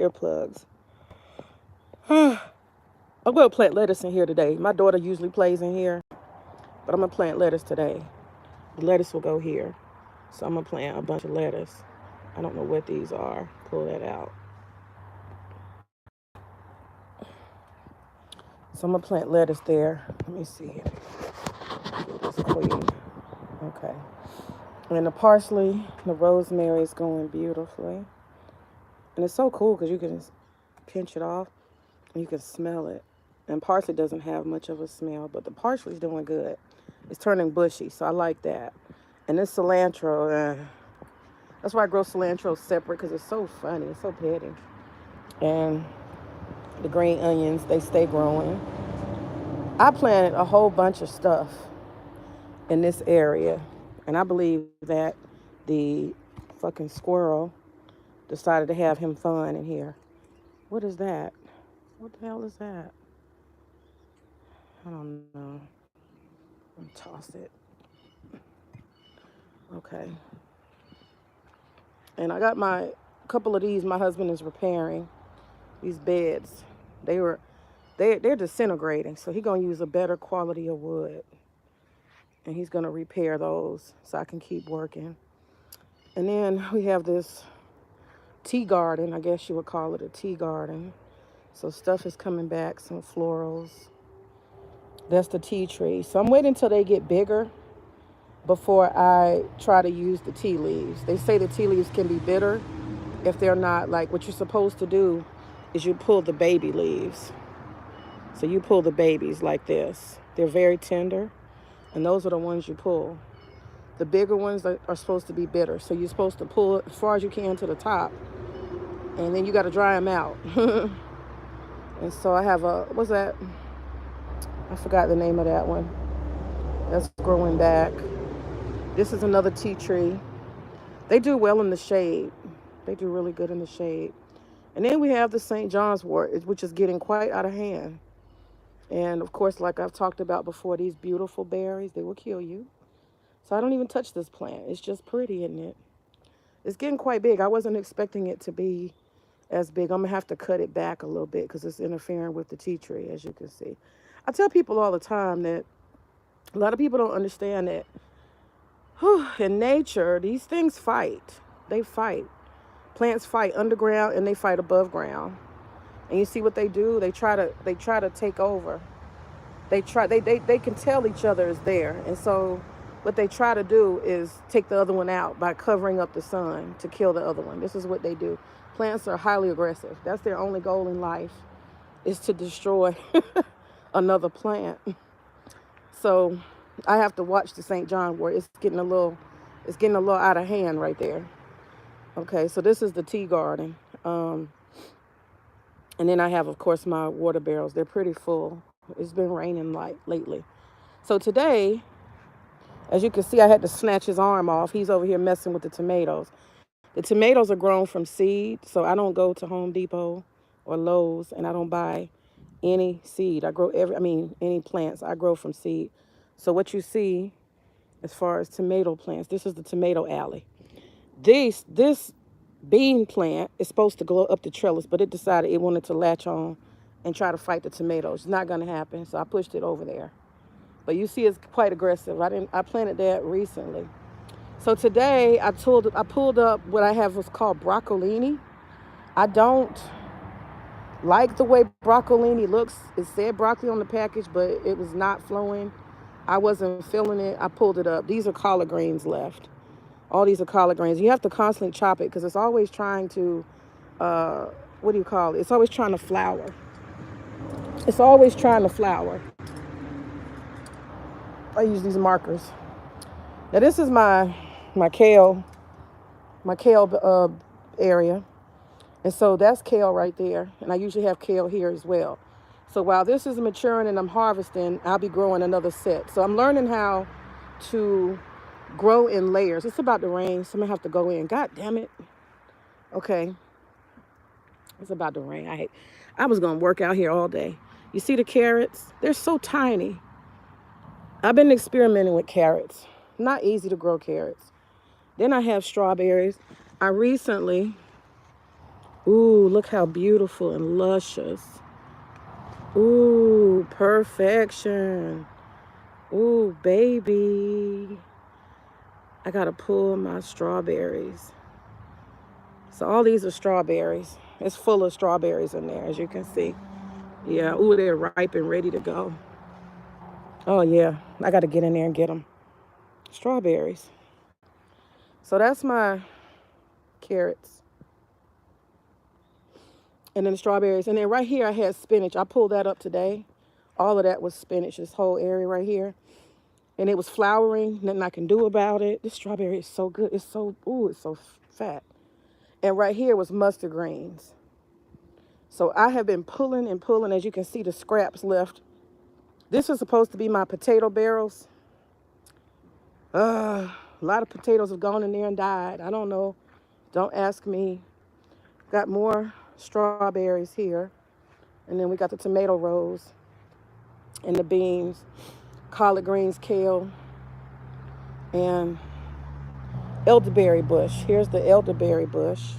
earplugs. I'm going to plant lettuce in here today. My daughter usually plays in here, but I'm going to plant lettuce today. The lettuce will go here. So I'm going to plant a bunch of lettuce. I don't know what these are. Pull that out. So I'm going to plant lettuce there. Let me see here. Get this queen. Okay. And the parsley, the rosemary is going beautifully. And it's so cool because you can pinch it off and you can smell it. And parsley doesn't have much of a smell, but the parsley's doing good. It's turning bushy, so I like that. And this cilantro, that's why I grow cilantro separate because it's so funny. It's so petty. And the green onions, they stay growing. I planted a whole bunch of stuff in this area. And I believe that the fucking squirrel decided to have him fun in here. What is that? What the hell is that? I don't know. I'm gonna toss it. Okay. And I got my couple of these my husband is repairing. These beds. They're disintegrating. So he's gonna use a better quality of wood. And he's gonna repair those so I can keep working. And then we have this tea garden. I guess you would call it a tea garden. So stuff is coming back, some florals. That's the tea tree. So I'm waiting until they get bigger before I try to use the tea leaves. They say the tea leaves can be bitter if they're not, like, what you're supposed to do is you pull the baby leaves. So you pull the babies like this. They're very tender, and those are the ones you pull. The bigger ones are supposed to be bitter. So you're supposed to pull it as far as you can to the top, and then you got to dry them out. And so I have what's that? I forgot the name of that one. That's growing back. This is another tea tree. They do well in the shade. They do really good in the shade. And then we have the St. John's wort, which is getting quite out of hand. And of course, like I've talked about before, these beautiful berries, they will kill you. So I don't even touch this plant. It's just pretty, isn't it? It's getting quite big. I wasn't expecting it to be as big. I'm going to have to cut it back a little bit because it's interfering with the tea tree, as you can see. I tell people all the time that a lot of people don't understand that in nature, these things fight. They fight. Plants fight underground and they fight above ground. And you see what they do? They try to take over. They can tell each other is there. And so what they try to do is take the other one out by covering up the sun to kill the other one. This is what they do. Plants are highly aggressive. That's their only goal in life, is to destroy another plant. So I have to watch the St. John wort. It's getting a little out of hand right there. Okay, so this is the tea garden. And then I have, of course, my water barrels. They're pretty full. It's been raining lately. So today, as you can see, I had to snatch his arm off. He's over here messing with the tomatoes. The tomatoes are grown from seed, so I don't go to Home Depot or Lowe's, and I don't buy any seed. Any plants. I grow from seed. So what you see as far as tomato plants, this is the tomato alley. This bean plant is supposed to go up the trellis, but it decided it wanted to latch on and try to fight the tomatoes. It's not going to happen, so I pushed it over there. But you see it's quite aggressive. I planted that recently. So today I pulled up what I have what's called broccolini. I don't like the way broccolini looks. It said broccoli on the package, but it was not flowing. I wasn't feeling it. I pulled it up. These are collard greens left. All these are collard greens. You have to constantly chop it because it's always trying to, what do you call it? It's always trying to flower. It's always trying to flower. I use these markers. Now this is my kale area. And so that's kale right there. And I usually have kale here as well. So while this is maturing and I'm harvesting, I'll be growing another set. So I'm learning how to grow in layers. It's about to rain, so I'm gonna have to go in. God damn it. Okay. It's about to rain. I was gonna work out here all day. You see the carrots? They're so tiny. I've been experimenting with carrots. Not easy to grow carrots. Then I have strawberries. I recently Ooh, look how beautiful and luscious. Ooh, perfection. Ooh, baby. I gotta pull my strawberries. So all these are strawberries. It's full of strawberries in there, as you can see. Yeah, ooh, they're ripe and ready to go. Oh yeah, I gotta get in there and get them. Strawberries. So that's my carrots. And then the strawberries. And then right here I had spinach. I pulled that up today. All of that was spinach, this whole area right here. And it was flowering, nothing I can do about it. This strawberry is so good. It's so, ooh, it's so fat. And right here was mustard greens. So I have been pulling and pulling, as you can see, the scraps left. This was supposed to be my potato barrels. A lot of potatoes have gone in there and died. I don't know. Don't ask me. Got more strawberries here. And then we got the tomato rolls and the beans, collard greens, kale, and elderberry bush. Here's the elderberry bush.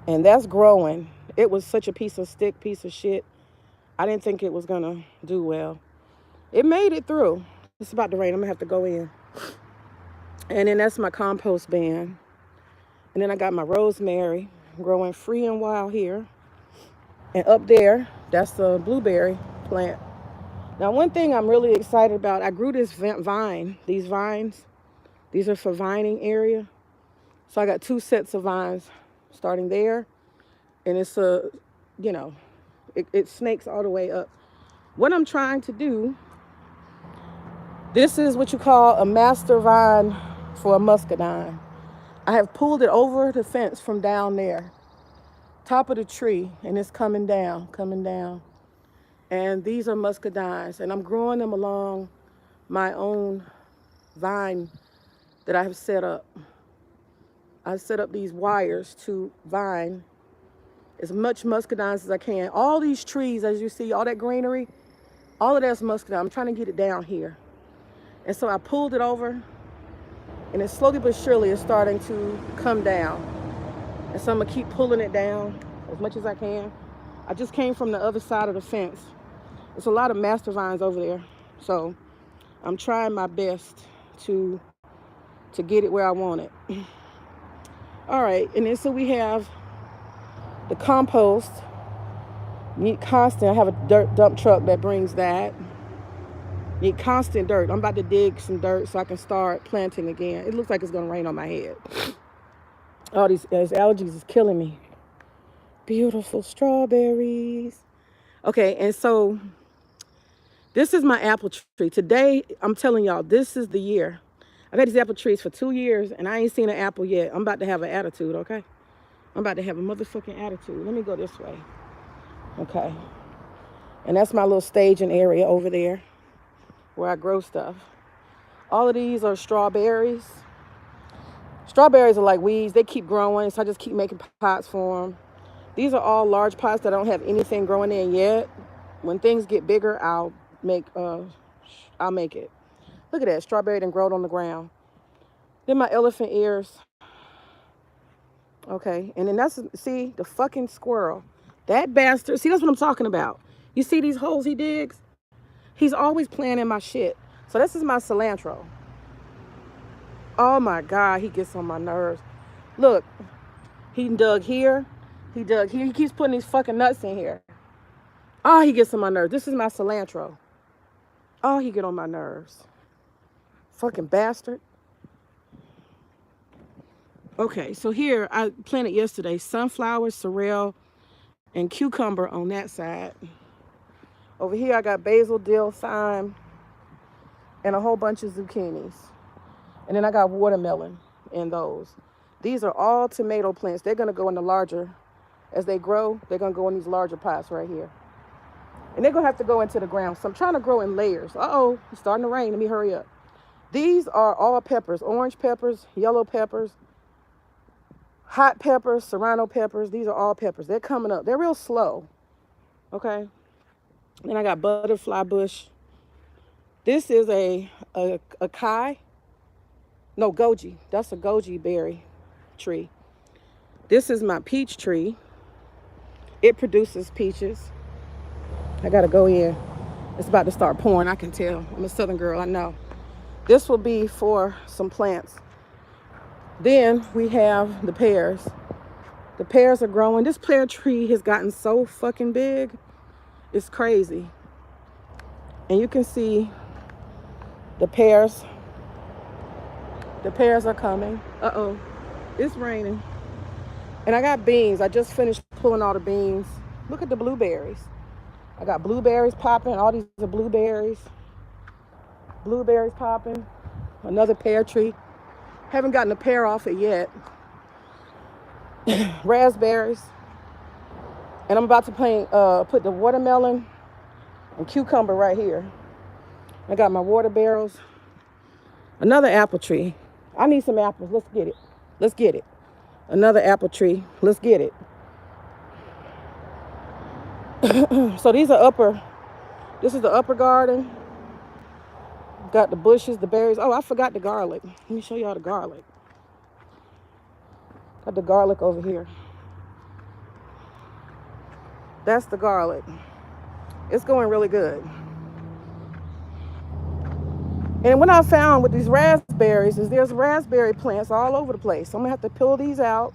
And that's growing. It was such a piece of shit. I didn't think it was gonna do well. It made it through. It's about to rain. I'm gonna have to go in. And then that's my compost bin. And then I got my rosemary growing free and wild here. And up there, that's the blueberry plant. Now, one thing I'm really excited about, I grew this vine, these vines. These are for vining area. So I got 2 sets of vines starting there. And it's it snakes all the way up. What I'm trying to do, this is what you call a master vine for a muscadine. I have pulled it over the fence from down there, top of the tree, and it's coming down. And these are muscadines, and I'm growing them along my own vine that I have set up. I've set up these wires to vine as much muscadines as I can. All these trees, as you see, all that greenery, all of that's muscadine. I'm trying to get it down here. And so I pulled it over, and it slowly but surely is starting to come down. And so I'm gonna keep pulling it down as much as I can. I just came from the other side of the fence. There's a lot of master vines over there. So I'm trying my best to get it where I want it. All right, and then so we have the compost. Need constant, I have a dirt dump truck that brings that. Need constant dirt. I'm about to dig some dirt so I can start planting again. It looks like it's gonna rain on my head. All these allergies is killing me. Beautiful strawberries. Okay, and so this is my apple tree. Today, I'm telling y'all, this is the year. I've had these apple trees for 2 years, and I ain't seen an apple yet. I'm about to have an attitude, okay? I'm about to have a motherfucking attitude. Let me go this way. Okay. And that's my little staging area over there where I grow stuff. All of these are strawberries. Strawberries are like weeds. They keep growing, so I just keep making pots for them. These are all large pots that don't have anything growing in yet. When things get bigger, I'll make it. Look at that, strawberry done growed on the ground. Then my elephant ears. Okay, and then that's, see, the fucking squirrel. That bastard, see, that's what I'm talking about. You see these holes he digs? He's always playing in my shit. So this is my cilantro. Oh my God, he gets on my nerves. Look, he dug here. He dug here. He keeps putting these fucking nuts in here. Oh, he gets on my nerves. This is my cilantro. Oh, he get on my nerves. Fucking bastard. Okay, so here I planted yesterday sunflower, sorrel, and cucumber on that side. Over here I got basil, dill, thyme, and a whole bunch of zucchinis. And then I got watermelon in those. These are all tomato plants. They're gonna go in the larger, as they grow, they're gonna go in these larger pots right here. And they're gonna have to go into the ground. So I'm trying to grow in layers. Uh-oh, it's starting to rain, let me hurry up. These are all peppers, orange peppers, yellow peppers, hot peppers, serrano peppers. These are all peppers. They're coming up. They're real slow, okay? Then I got butterfly bush. This is a goji. That's a goji berry tree. This is my peach tree. It produces peaches. I gotta go in. It's about to start pouring, I can tell. I'm a southern girl, I know. This will be for some plants. Then we have the pears. The pears are growing. This pear tree has gotten so fucking big. It's crazy. And you can see the pears. The pears are coming. Uh-oh. It's raining. And I got beans. I just finished pulling all the beans. Look at the blueberries. I got blueberries popping. All these are blueberries. Blueberries popping. Another pear tree. Haven't gotten a pear off it yet. Raspberries. And I'm about to put the watermelon and cucumber right here. I got my water barrels. Another apple tree. I need some apples. Let's get it. Let's get it. Another apple tree. Let's get it. So these are this is the upper garden. Got the bushes, the berries. Oh, I forgot the garlic. Let me show y'all the garlic. Got the garlic over here. That's the garlic. It's going really good. And what I found with these raspberries is there's raspberry plants all over the place. So I'm gonna have to pull these out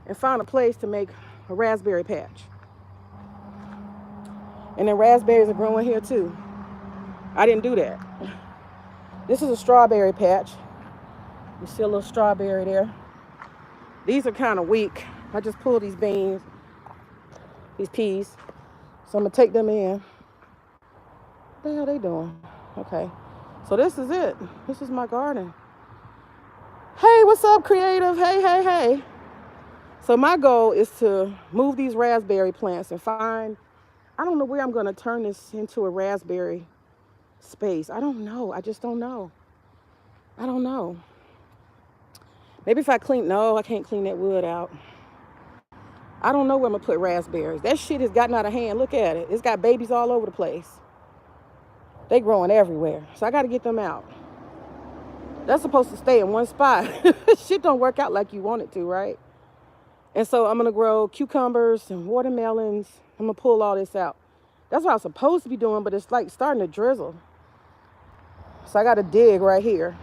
and find a place to make a raspberry patch. And then raspberries are growing here too. I didn't do that. This is a strawberry patch. You see a little strawberry there. These are kind of weak. I just pulled these beans, these peas. So I'm gonna take them in. What the hell are they doing? Okay. So this is it. This is my garden. Hey, what's up, creative? Hey, hey, hey. So my goal is to move these raspberry plants and find, I don't know where I'm gonna turn this into a raspberry space. I don't know. I just don't know. I don't know. Maybe if I no, I can't clean that wood out. I don't know where I'm gonna put raspberries. That shit has gotten out of hand. Look at it. It's got babies all over the place. They growing everywhere. So I gotta get them out. That's supposed to stay in one spot. Shit don't work out like you want it to, right? And so I'm gonna grow cucumbers and watermelons. I'm gonna pull all this out. That's what I was supposed to be doing, but it's like starting to drizzle. So I gotta dig right here.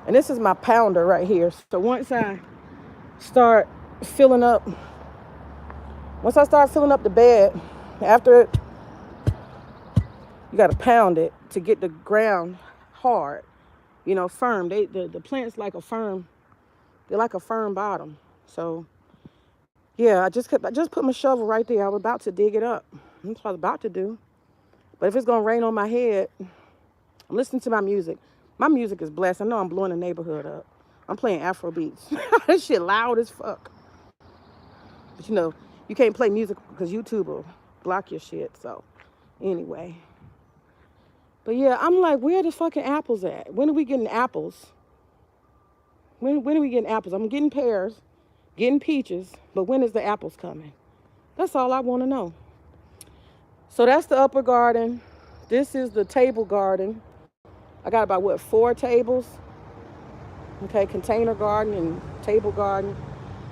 And this is my pounder right here. So once I start filling up the bed, after it, you gotta pound it to get the ground hard, you know, firm. The plant's like a firm, they're like a firm bottom. So yeah, I just put my shovel right there. I was about to dig it up. That's what I was about to do. But if it's gonna rain on my head, I'm listening to my music. My music is blessed. I know I'm blowing the neighborhood up. I'm playing Afro beats. This shit loud as fuck. But you know, you can't play music because YouTube will block your shit. So anyway. But yeah, I'm like, where are the fucking apples at? When are we getting apples? When are we getting apples? I'm getting pears, getting peaches, but when is the apples coming? That's all I want to know. So that's the upper garden. This is the table garden. I got about, 4 tables? Okay, container garden and table garden.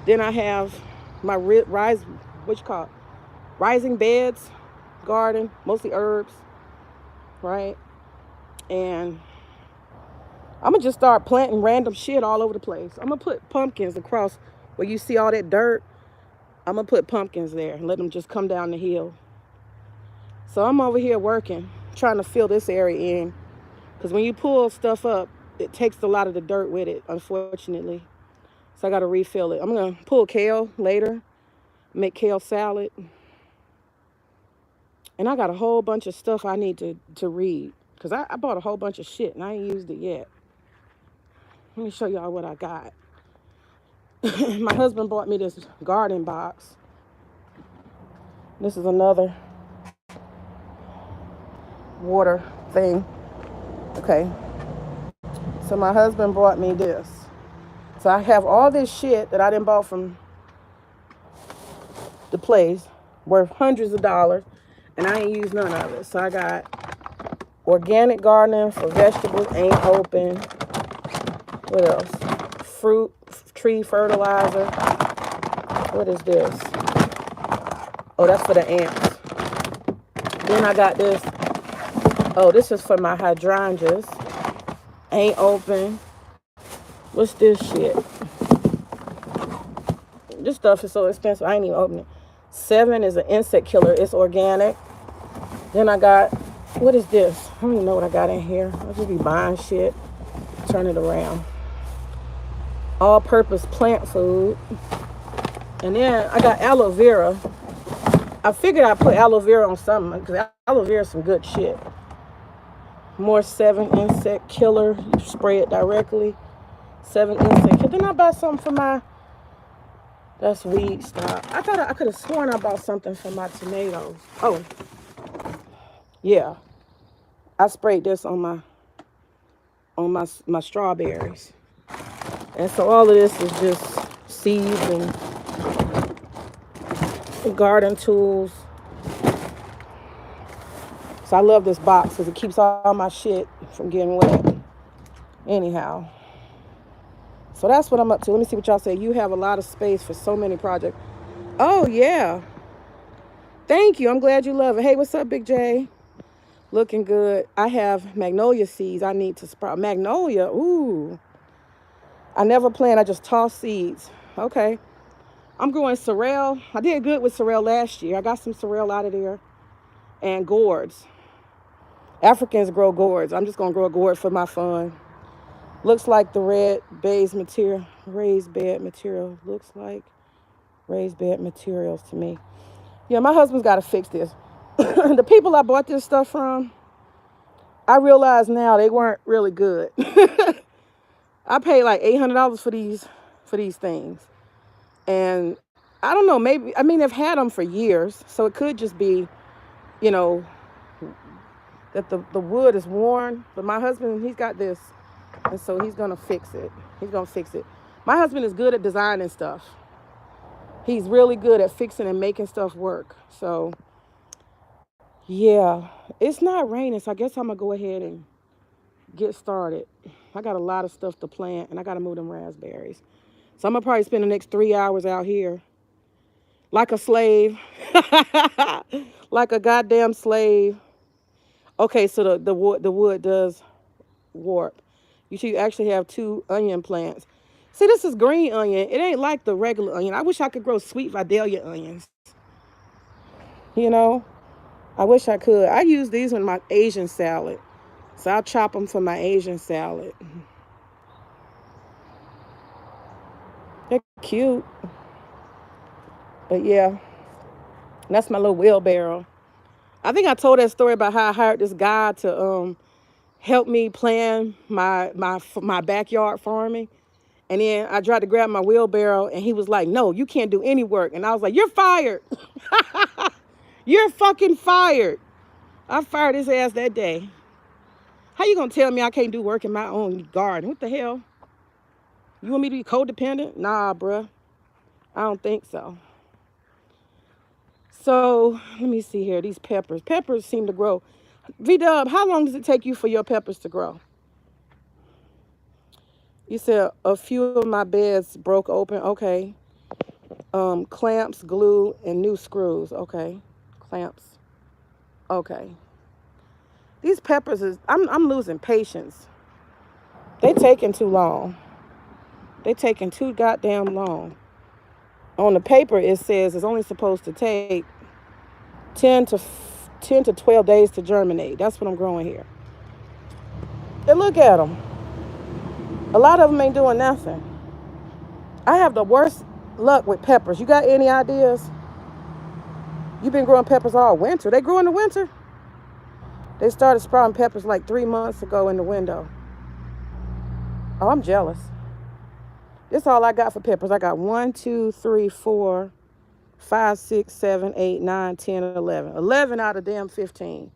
Then I have my rising beds garden, mostly herbs, right? And I'm gonna just start planting random shit all over the place. I'm gonna put pumpkins across where you see all that dirt. I'm gonna put pumpkins there and let them just come down the hill. So I'm over here working, trying to fill this area in. Because when you pull stuff up, it takes a lot of the dirt with it, unfortunately. So I got to refill it. I'm going to pull kale later, make kale salad. And I got a whole bunch of stuff I need to read. Because I bought a whole bunch of shit and I ain't used it yet. Let me show y'all what I got. My husband bought me this garden box. This is another water thing. Okay, so my husband brought me this. So I have all this shit that I done bought from the place, worth hundreds of dollars, and I ain't used none of it. So I got organic gardening for vegetables, ain't open. What else? Fruit, tree fertilizer. What is this? Oh, that's for the ants. Then I got this. Oh, this is for my hydrangeas. Ain't open. What's this shit? This stuff is so expensive. I ain't even open it. 7 is an insect killer. It's organic. Then I got, what is this? I don't even know what I got in here. I'll just be buying shit. Turn it around. All-purpose plant food. And then I got aloe vera. I figured I'd put aloe vera on something because aloe vera is some good shit. More 7 insect killer. You spray it directly. 7 insect killer. Then I bought something for my, that's weed stock. I thought I could have sworn I bought something for my tomatoes. Oh, yeah. I sprayed this on my strawberries. And so all of this is just seeds and garden tools. So I love this box because it keeps all my shit from getting wet. Anyhow. So that's what I'm up to. Let me see what y'all say. You have a lot of space for so many projects. Oh, yeah. Thank you. I'm glad you love it. Hey, what's up, Big J? Looking good. I have magnolia seeds I need to sprout. Magnolia? Ooh. I never plant. I just toss seeds. Okay. I'm growing sorrel. I did good with sorrel last year. I got some sorrel out of there. And gourds. Africans grow gourds. I'm just going to grow a gourd for my fun. Looks like the raised bed material. Looks like raised bed materials to me. Yeah, my husband's got to fix this. The people I bought this stuff from, I realize now they weren't really good. I paid like $800 for these things. And I don't know, maybe, I mean, they've had them for years. So it could just be, you know, that the wood is worn. But my husband, he's got this. And so he's going to fix it. He's going to fix it. My husband is good at designing stuff. He's really good at fixing and making stuff work. So, yeah, it's not raining. So I guess I'm going to go ahead and get started. I got a lot of stuff to plant, and I got to move them raspberries. So I'm going to probably spend the next 3 hours out here like a slave. Like a goddamn slave. Okay, so the wood does warp. You should actually have 2 onion plants. See, this is green onion. It ain't like the regular onion. I wish I could grow sweet Vidalia onions. You know, I wish I could. I use these in my Asian salad. So I'll chop them for my Asian salad. They're cute. But yeah, that's my little wheelbarrow. I think I told that story about how I hired this guy to help me plan my backyard farming. And then I tried to grab my wheelbarrow and he was like, no, you can't do any work. And I was like, you're fired. You're fucking fired. I fired his ass that day. How you gonna tell me I can't do work in my own garden? What the hell? You want me to be codependent? Nah, bruh. I don't think so. So let me see here. These peppers. Peppers seem to grow. V-Dub, how long does it take you for your peppers to grow? You said a few of my beds broke open. Okay. Clamps, glue, and new screws. Okay. Clamps. Okay. These peppers is, I'm losing patience. They taking too long. They taking too goddamn long. On the paper, it says it's only supposed to take 10 to 12 days to germinate. That's what I'm growing here. And look at them. A lot of them ain't doing nothing. I have the worst luck with peppers. You got any ideas? You've been growing peppers all winter. They grew in the winter? They started sprouting peppers like 3 months ago in the window. Oh, I'm jealous. This is all I got for peppers. I got 1, 2, 3, 4, 5, 6, 7, 8, 9, 10, 11. 11 out of damn 15.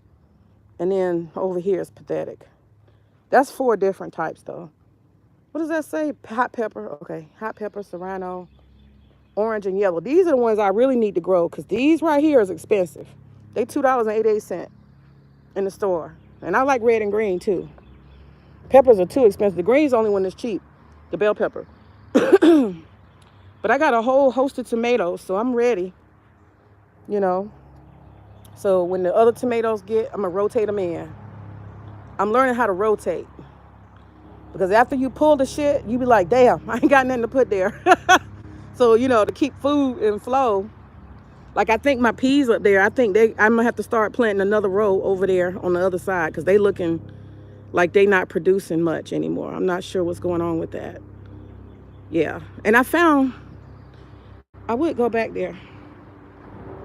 And then over here is pathetic. That's 4 different types though. What does that say? Hot pepper. Okay. Hot pepper, serrano, orange, and yellow. These are the ones I really need to grow because these right here is expensive. They $2.88 in the store. And I like red and green too. Peppers are too expensive. The green's the only one that's cheap. The bell pepper. But I got a whole host of tomatoes, so I'm ready. you know. So when the other tomatoes get, I'm gonna rotate them in. I'm learning how to rotate because after you pull the shit, you be like, damn, I ain't got nothing to put there. So to keep food in flow. Like I think my peas up there, I'm gonna have to start planting another row over there on the other side because they looking like they not producing much anymore. I'm not sure what's going on with that. Yeah, and I would go back there.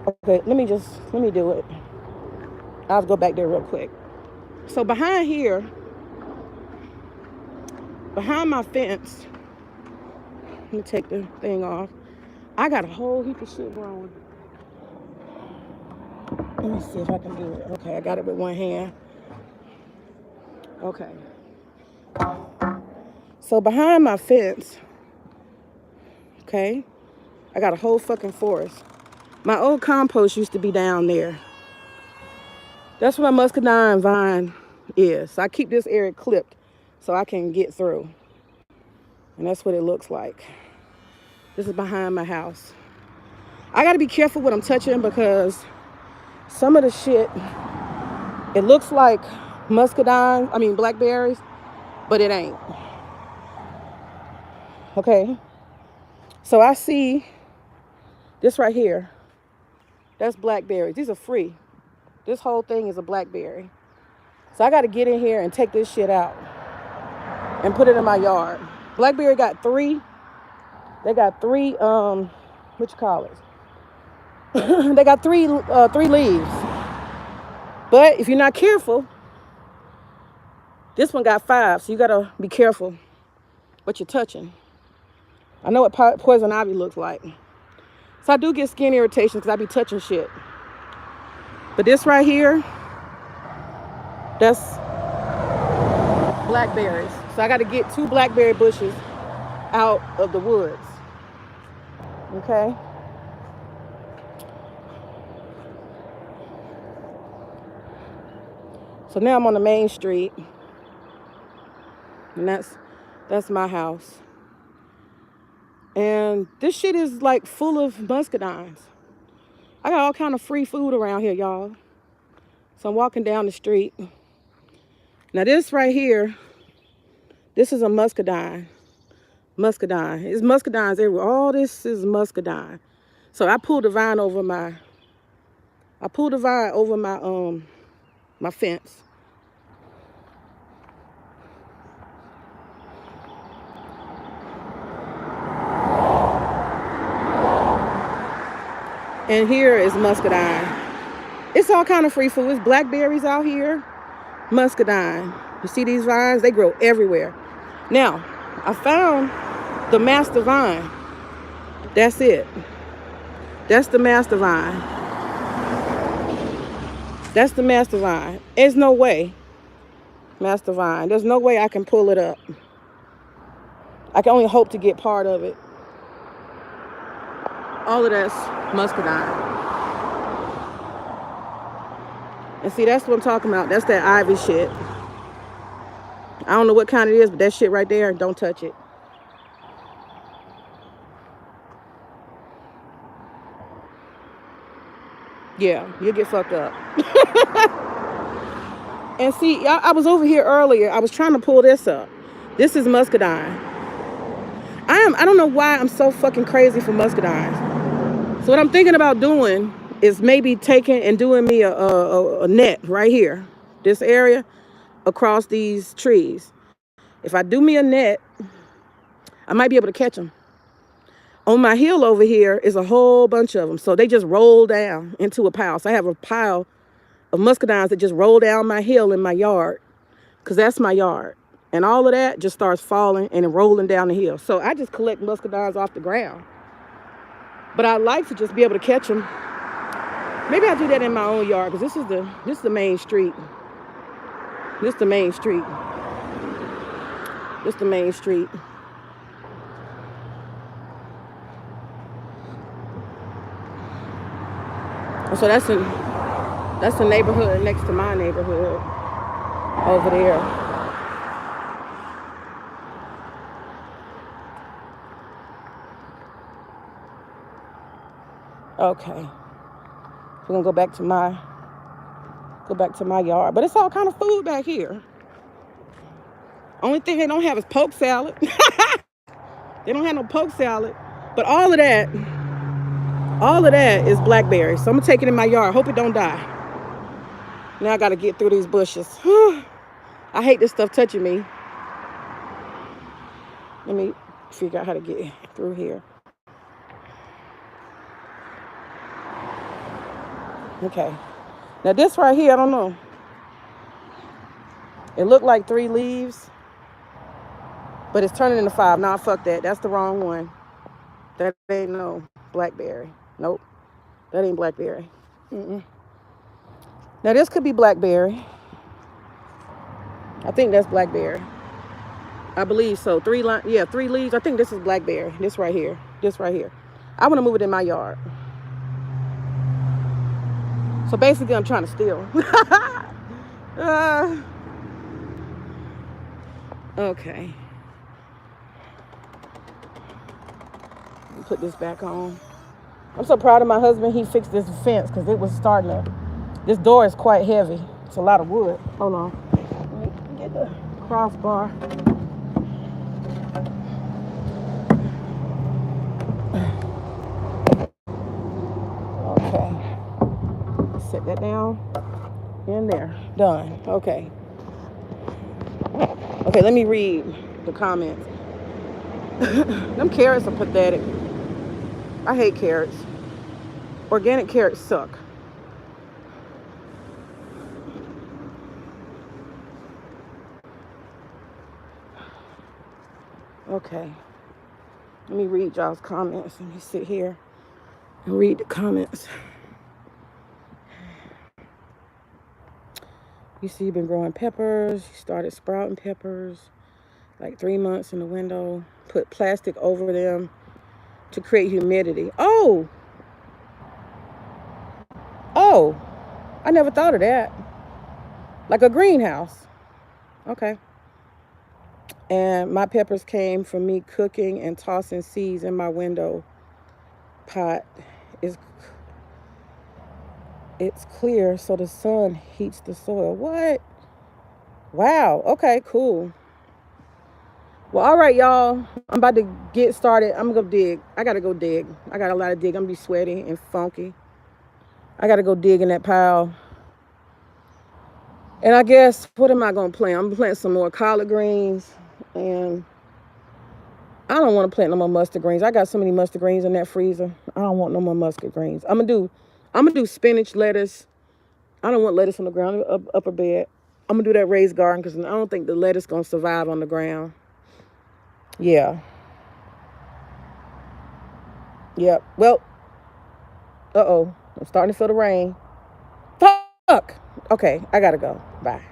Okay, let me do it. I'll go back there real quick. So behind my fence, let me take the thing off. I got a whole heap of shit growing. Let me see if I can do it. Okay, I got it with one hand. Okay. So behind my fence, okay, I got a whole fucking forest. My old compost used to be down there. That's where my muscadine vine is. So I keep this area clipped so I can get through. And that's what it looks like. This is behind my house. I gotta be careful what I'm touching because some of the shit, it looks like blackberries, but it ain't. Okay. So I see this right here. That's blackberries. These are free. This whole thing is a blackberry. So I got to get in here and take this shit out and put it in my yard. Blackberry got three. They got three. What you call it? They got three leaves. But if you're not careful, this one got 5. So you got to be careful what you're touching. I know what poison ivy looks like. So I do get skin irritation because I be touching shit. But this right here, that's blackberries. So I got to get 2 blackberry bushes out of the woods. Okay. So now I'm on the main street. And that's my house. And this shit is like full of muscadines. I got all kind of free food around here, y'all. So I'm walking down the street. Now this right here, this is a muscadine. Muscadine. It's muscadines everywhere. All this is muscadine. So I pulled the vine over my my fence. And here is muscadine. It's all kind of free food. It's blackberries out here. Muscadine. You see these vines? They grow everywhere. Now, I found the master vine. That's it. That's the master vine. That's the master vine. There's no way. Master vine. There's no way I can pull it up. I can only hope to get part of it. All of that's muscadine. And see, that's what I'm talking about. That's that ivy shit. I don't know what kind it is, but that shit right there, don't touch it. Yeah, you'll get fucked up. And see, I was over here earlier. I was trying to pull this up. This is muscadine. I don't know why I'm so fucking crazy for muscadines. So what I'm thinking about doing is maybe taking and doing me a net right here, this area, across these trees. If I do me a net, I might be able to catch them. On my hill over here is a whole bunch of them. So they just roll down into a pile. So I have a pile of muscadines that just roll down my hill in my yard, because that's my yard. And all of that just starts falling and rolling down the hill. So I just collect muscadines off the ground. But I'd like to just be able to catch them. Maybe I'll do that in my own yard, because this is the main street. This is the main street. This is the main street. So that's the neighborhood next to my neighborhood over there. Okay. We're gonna go back to my yard. But it's all kind of food back here. Only thing they don't have is poke salad. They don't have no poke salad. But all of that is blackberry. So I'm gonna take it in my yard. Hope it don't die. Now I gotta get through these bushes. I hate this stuff touching me. Let me figure out how to get through here. Okay. Now this right here, I don't know. It looked like 3 leaves, but it's turning into 5. Nah, fuck that. That's the wrong one. That ain't no blackberry. Nope. That ain't blackberry. Now this could be blackberry. I think that's blackberry. I believe so. 3 leaves. I think this is blackberry. This right here. I want to move it in my yard. So basically, I'm trying to steal. Okay. Put this back on. I'm so proud of my husband. He fixed this fence because it was starting to. This door is quite heavy. It's a lot of wood. Hold on. Let me get the crossbar. Okay. Set that down. In there. Done. Okay. Okay, let me read the comments. Them carrots are pathetic. I hate carrots. Organic carrots suck. Okay. Let me read y'all's comments. Let me sit here and read the comments. You see, you've been growing peppers. You started sprouting peppers like 3 months in the window. Put plastic over them to create humidity. Oh, I never thought of that. Like a greenhouse. Okay. And my peppers came from me cooking and tossing seeds in my window pot. It's clear, so the sun heats the soil. What? Wow. Okay, cool. Well, all right, y'all. I'm about to get started. I'm going to go dig. I got to go dig. I got a lot of dig. I'm going to be sweaty and funky. I got to go dig in that pile. And I guess, what am I going to plant? I'm going to plant some more collard greens. And I don't want to plant no more mustard greens. I got so many mustard greens in that freezer. I don't want no more mustard greens. I'm gonna do spinach, lettuce. I don't want lettuce on the ground, upper bed. I'm gonna do that raised garden because I don't think the lettuce gonna survive on the ground. Yeah. Yep. Well. I'm starting to feel the rain. Fuck. Okay, I gotta go. Bye.